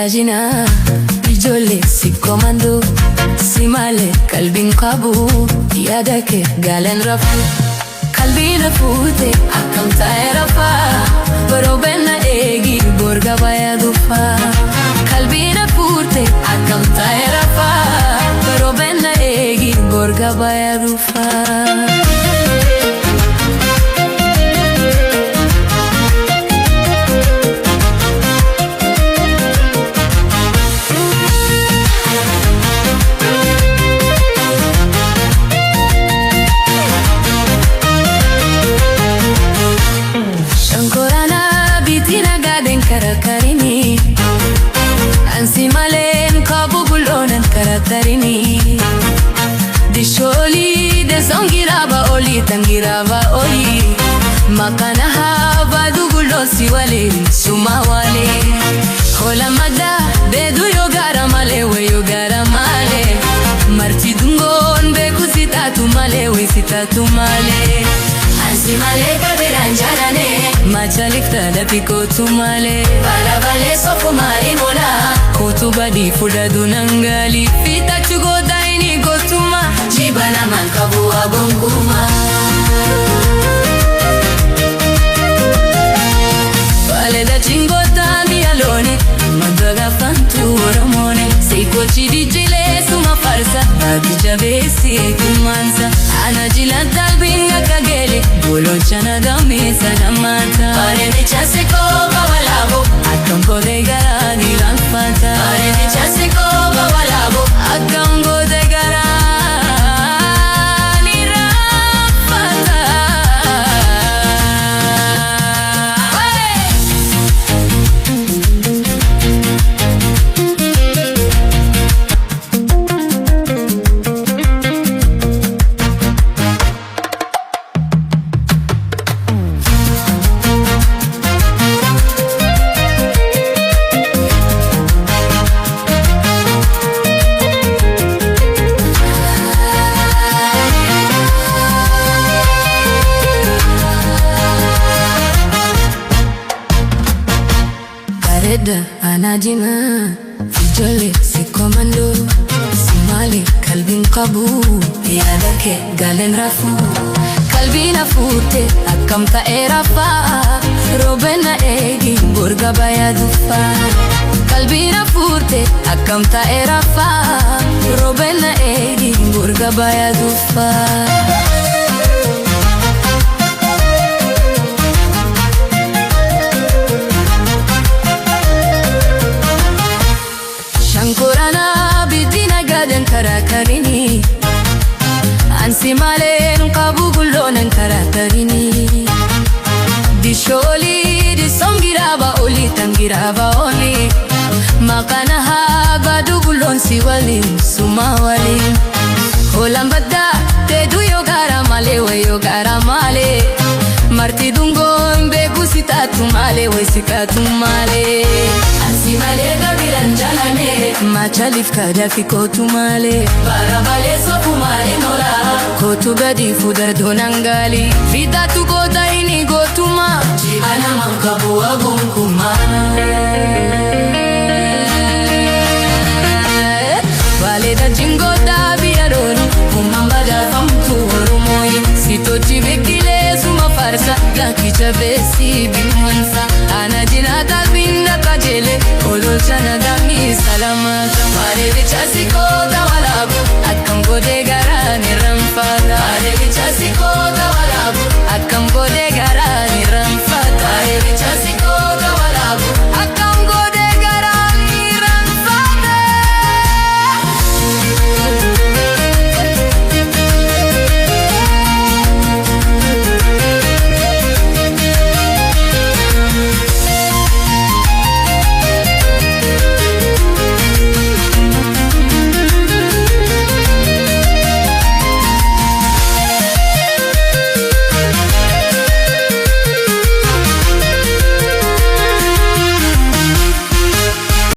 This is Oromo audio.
Anajina ijoollee si komando si malee qalbiin qabu yaada kee galan rafu qalbiin fuute akkam ta'e rafa baroobenna eegi borga baya dhufa qalbiin fuute akkam ta'e rafa baroobenna eegi borga baya dhufa. Karini ansi malen kabu bulonan karatarini disholi de songiraba oli tangiraba oli makana haba dugulo siwale sumawale hola mada bedu yogara male we yogara male marti dungon be kusitatu male we sitatu male ansi male kaberanjarane machalik tadapi kotu male bala bale sofu mari mola kotu badi fuda dunangali fita chugo daini gotuma jibana mankabu abonguma bale da chingota mi alone madaga fantu ramone seiko chidijile suma farsa abija besi kumanza anajila talbinga kagele bolonchana gamisa namata parene chase ko bawalabo akambo de gara ni lanfata parene chase ko bawalabo akambo de gara ni lanfata. Anajina ijoollee si komando si malee qalbiin qabu yaada kee galan rafu qalbiin fuute akkam ta'e rafa roobenna eegi borga baya dhufa qalbiin fuute akkam ta'e rafa roobenna eegi borga baya dhufa. Karini ansi malen qabu gulonan karatarini disholi di songiraba oli tangiraba oli makana haba dugulon si wali suma wali holambada tedu yogara male we yogara male marti dungon be kusitatu male we sikatu male ansi male gabiran jalane machalif kadafi kotu male bara bale sofu male mola kotu badi fudar donangali fidatu goda ini gotuma jibana mankabu agunkuma vale da jingoda biaroni umambada famtu horumoi sitoti bekile suma farsa lakicha besi bimansa anajina talbinda kajele ololchana dami salamata mare de chasiko dawalabu akam gode